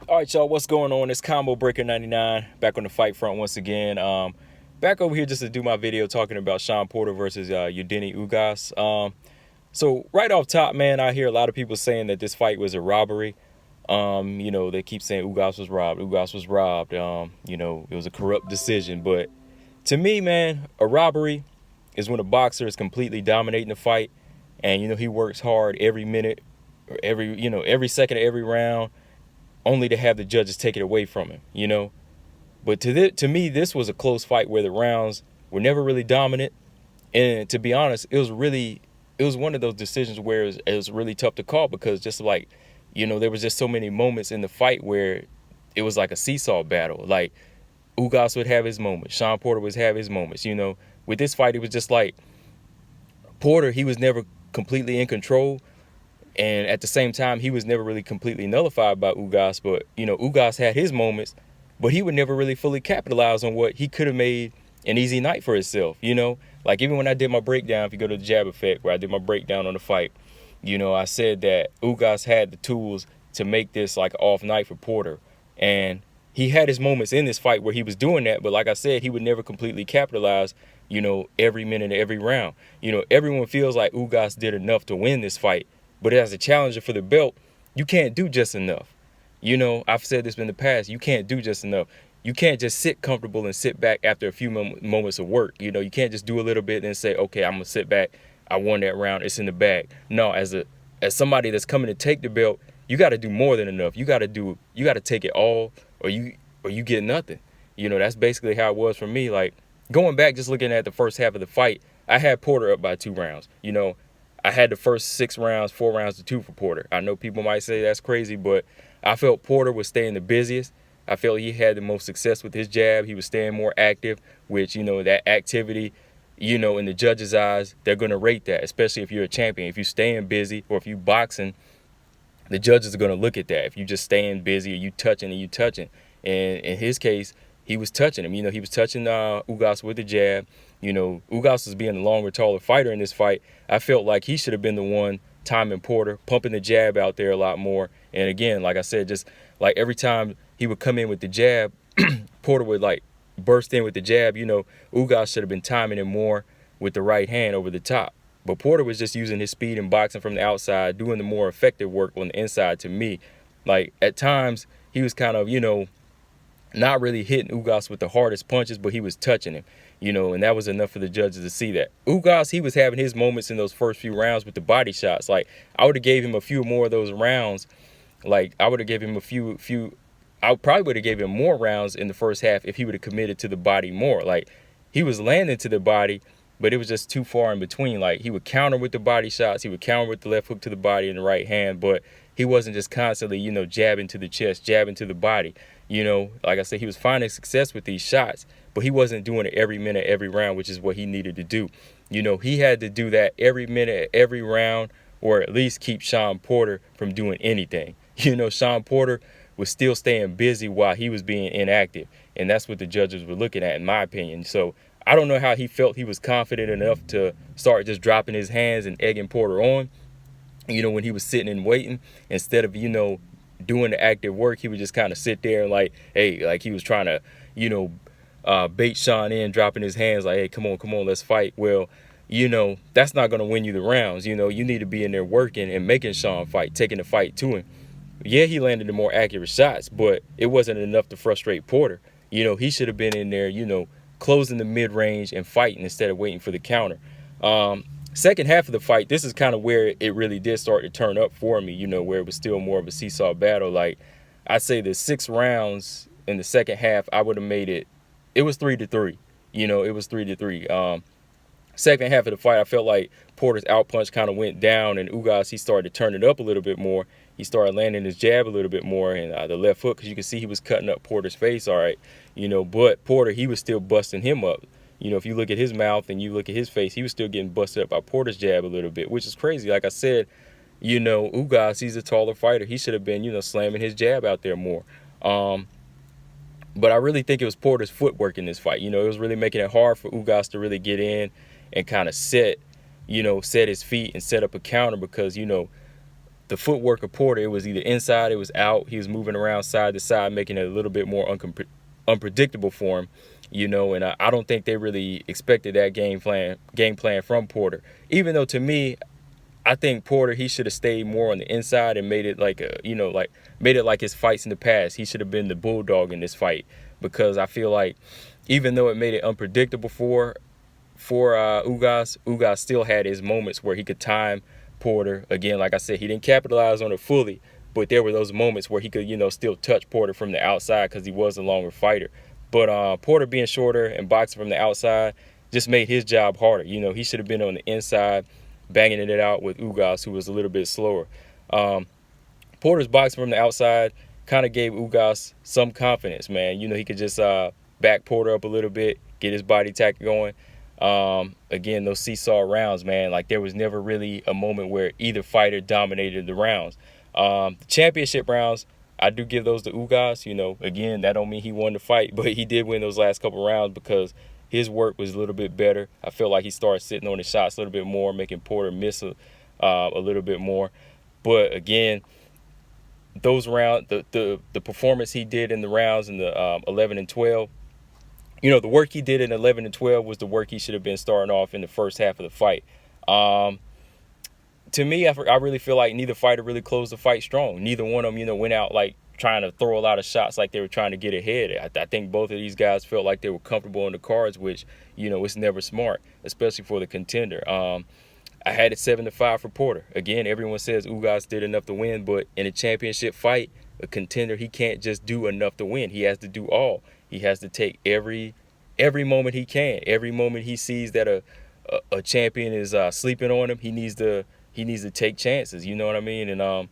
All right, y'all, what's going on? It's Combo Breaker 99 back on the fight front once again. Back over here just to do my video talking about Shawn Porter versus Yordenis Ugas. So right off top, man, I hear a lot of people saying that this fight was a robbery. They keep saying Ugas was robbed. Ugas was robbed. It was a corrupt decision. But to me, man, a robbery is when a boxer is completely dominating the fight, and he works hard every minute, or every second of every round, only to have the judges take it away from him. But to me, this was a close fight where the rounds were never really dominant, and to be honest, it was one of those decisions where it was really tough to call, because just like, there was just so many moments in the fight where it was like a seesaw battle. Like, Ugas would have his moments, Shawn Porter would have his moments. With this fight, it was just like Porter, he was never completely in control, and at the same time, he was never really completely nullified by Ugas. But, Ugas had his moments, but he would never really fully capitalize on what he could have made an easy night for himself. Like, even when I did my breakdown, if you go to the Jab Effect, where I did my breakdown on the fight, I said that Ugas had the tools to make this like an off night for Porter. And he had his moments in this fight where he was doing that, but like I said, he would never completely capitalize, every minute of every round. Everyone feels like Ugas did enough to win this fight, but as a challenger for the belt, you can't do just enough. I've said this in the past, you can't do just enough. You can't just sit comfortable and sit back after a few moments of work. You can't just do a little bit and say, okay, I'm going to sit back. I won that round. It's in the bag. No, as somebody that's coming to take the belt, you got to do more than enough. You got to take it all, or you get nothing. That's basically how it was for me. Like, going back, just looking at the first half of the fight, I had Porter up by 2 rounds. I had the first 6 rounds, 4 rounds to 2 for Porter. I know people might say that's crazy, but I felt Porter was staying the busiest. I felt he had the most success with his jab. He was staying more active, which, that activity, in the judges' eyes, they're going to rate that, especially if you're a champion. If you're staying busy, or if you're boxing, the judges are going to look at that. If you just staying busy, or you touching and you touching. And in his case, he was touching him. He was touching Ugas with the jab. Ugas was being the longer, taller fighter in this fight. I felt like he should have been the one timing Porter, pumping the jab out there a lot more. And again, like I said, just like every time he would come in with the jab, Porter would like burst in with the jab. Ugas should have been timing him more with the right hand over the top. But Porter was just using his speed and boxing from the outside, doing the more effective work on the inside to me. Like, at times, he was kind of, not really hitting Ugas with the hardest punches, but he was touching him, and that was enough for the judges to see that. Ugas, he was having his moments in those first few rounds with the body shots. Like, I would have gave him a few more of those rounds. Like, I would have gave him I probably would have gave him more rounds in the first half if he would have committed to the body more. Like, he was landing to the body, but it was just too far in between. Like, he would counter with the body shots, he would counter with the left hook to the body and the right hand, but he wasn't just constantly, jabbing to the chest, jabbing to the body. Like I said, he was finding success with these shots, but he wasn't doing it every minute, every round, which is what he needed to do. He had to do that every minute, every round, or at least keep Shawn Porter from doing anything. Shawn Porter was still staying busy while he was being inactive, and that's what the judges were looking at, in my opinion. So I don't know how he felt he was confident enough to start just dropping his hands and egging Porter on. When he was sitting and waiting, instead of, doing the active work, he would just kind of sit there and like he was trying to, bait Shawn in, dropping his hands like, hey, come on, let's fight. Well, that's not going to win you the rounds. You need to be in there working and making Shawn fight, taking the fight to him. Yeah, he landed the more accurate shots, but it wasn't enough to frustrate Porter. He should have been in there, closing the mid-range and fighting instead of waiting for the counter. Second half of the fight, this is kind of where it really did start to turn up for me, where it was still more of a seesaw battle. Like, I'd say the 6 rounds in the second half, I would have made it was 3-3. It was 3-3. Second half of the fight, I felt like Porter's outpunch kind of went down, and Ugas, he started to turn it up a little bit more. He started landing his jab a little bit more, and the left hook, because you can see he was cutting up Porter's face, all right. But Porter, he was still busting him up. If you look at his mouth and you look at his face, he was still getting busted up by Porter's jab a little bit, which is crazy. Like I said, Ugas, he's a taller fighter. He should have been, slamming his jab out there more. But I really think it was Porter's footwork in this fight. It was really making it hard for Ugas to really get in and kind of set his feet and set up a counter, because, the footwork of Porter, it was either inside, it was out. He was moving around side to side, making it a little bit more unpredictable for him, and I don't think they really expected that game plan from Porter. Even though, to me, I think Porter, he should have stayed more on the inside and made it like made it like his fights in the past. He should have been the bulldog in this fight, because I feel like even though it made it unpredictable for Ugas still had his moments where he could time Porter. Again, like I said, he didn't capitalize on it fully, but there were those moments where he could, still touch Porter from the outside because he was a longer fighter. But Porter being shorter and boxing from the outside just made his job harder. He should have been on the inside, banging it out with Ugas, who was a little bit slower. Porter's boxing from the outside kind of gave Ugas some confidence, man. He could just back Porter up a little bit, get his body attack going. Again, those seesaw rounds, man, like there was never really a moment where either fighter dominated the rounds. The championship rounds, I do give those to Ugas. Again, that don't mean he won the fight, but he did win those last couple rounds because his work was a little bit better. I feel like he started sitting on his shots a little bit more, making Porter miss a little bit more. But again, those rounds, the performance he did in the rounds in the 11 and 12, the work he did in 11 and 12 was the work he should have been starting off in the first half of the fight. To me, I really feel like neither fighter really closed the fight strong. Neither one of them, went out like trying to throw a lot of shots like they were trying to get ahead. I think both of these guys felt like they were comfortable in the cards, which, it's never smart, especially for the contender. I had it 7-5 for Porter. Again, everyone says Ugas did enough to win, but in a championship fight, a contender, he can't just do enough to win. He has to do all. He has to take every moment he can. Every moment he sees that a champion is sleeping on him, he needs to take chances. You know what I mean? And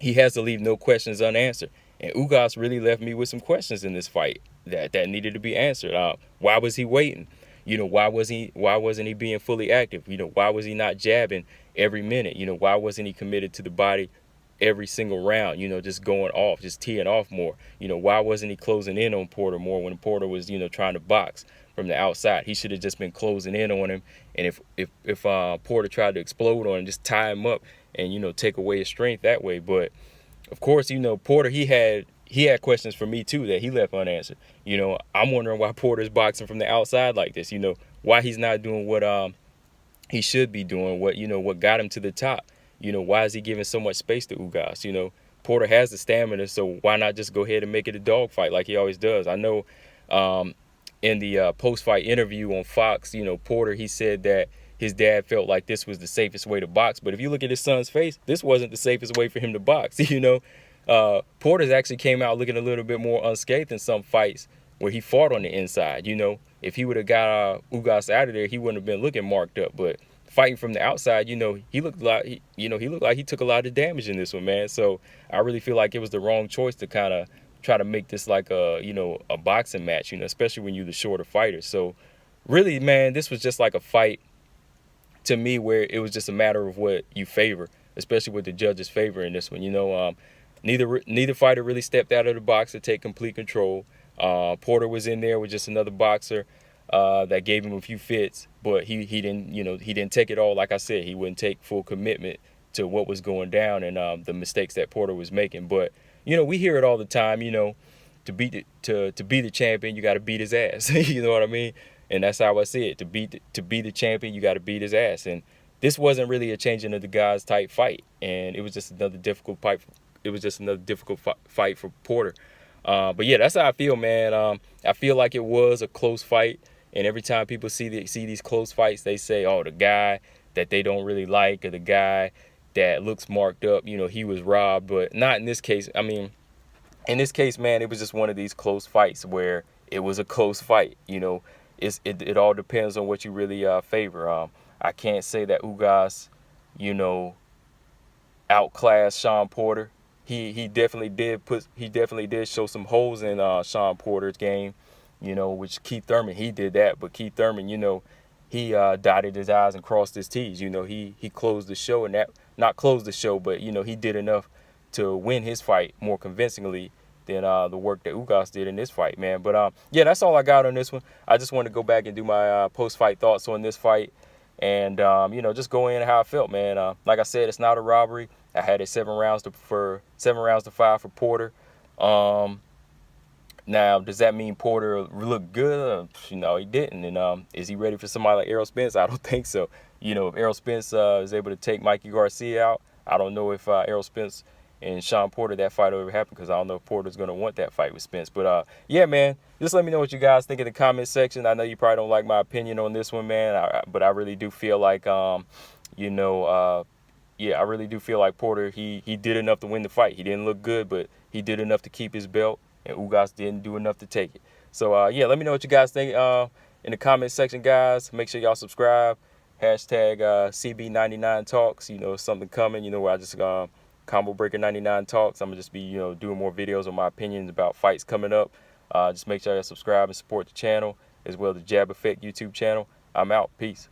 he has to leave no questions unanswered. And Ugas really left me with some questions in this fight that needed to be answered. Why was he waiting? Why wasn't he being fully active? Why was he not jabbing every minute? Why wasn't he committed to the body every single round? Just going off, just teeing off more. Why wasn't he closing in on Porter more when Porter was, trying to box from the outside? He should have just been closing in on him. And if Porter tried to explode on him, just tie him up and, take away his strength that way. But of course, Porter, he had questions for me too that he left unanswered. I'm wondering why Porter's boxing from the outside like this. Why he's not doing what he should be doing, what got him to the top. Why is he giving so much space to Ugas? Porter has the stamina, so why not just go ahead and make it a dogfight like he always does? I know in the post-fight interview on Fox, Porter, he said that his dad felt like this was the safest way to box. But if you look at his son's face, this wasn't the safest way for him to box. Porter's actually came out looking a little bit more unscathed in some fights where he fought on the inside. If he would have got Ugas out of there, he wouldn't have been looking marked up. But fighting from the outside, he looked like he took a lot of damage in this one, man. So I really feel like it was the wrong choice to kind of try to make this like a boxing match, especially when you're the shorter fighter. So really, man, this was just like a fight to me where it was just a matter of what you favor, especially with the judges' favor in this one. Neither fighter really stepped out of the box to take complete control. Porter was in there with just another boxer that gave him a few fits, but he didn't take it all. Like I said, he wouldn't take full commitment to what was going down and the mistakes that Porter was making. But we hear it all the time. To be the champion, you got to beat his ass. You know what I mean? And that's how I see it. To be the champion, you got to beat his ass. And this wasn't really a changing of the guys type fight, and it was just another difficult fight. It was just another difficult fight for Porter. But yeah, that's how I feel, man. I feel like it was a close fight, and every time people see these close fights, they say, "Oh, the guy that they don't really like, or the guy that looks marked up, he was robbed." But not in this case. I mean, in this case, man, it was just one of these close fights where it was a close fight. It all depends on what you really favor. I can't say that Ugas, outclassed Shawn Porter. He definitely did show some holes in Shawn Porter's game, which Keith Thurman, he did that. But Keith Thurman, he dotted his I's and crossed his T's. He closed the show, and that, not closed the show, but he did enough to win his fight more convincingly than the work that Ugas did in this fight, man. But yeah, that's all I got on this one. I just wanted to go back and do my post-fight thoughts on this fight, and just go in how I felt, man. Like I said, it's not a robbery. I had it 7 rounds to 5 for Porter. Now, does that mean Porter looked good? No, he didn't. And is he ready for somebody like Errol Spence? I don't think so. If Errol Spence is able to take Mikey Garcia out, I don't know if Errol Spence and Shawn Porter, that fight will ever happen, because I don't know if Porter's going to want that fight with Spence. But, yeah, man, just let me know what you guys think in the comment section. I know you probably don't like my opinion on this one, man, but I really do feel like, yeah, I really do feel like Porter, he did enough to win the fight. He didn't look good, but he did enough to keep his belt, and Ugas didn't do enough to take it. So, yeah, let me know what you guys think in the comment section, guys. Make sure y'all subscribe. Hashtag CB99 Talks. Something coming, where I just Combo Breaker 99 Talks. I'm going to just be, doing more videos on my opinions about fights coming up. Just make sure y'all subscribe and support the channel, as well as the Jab Effect YouTube channel. I'm out. Peace.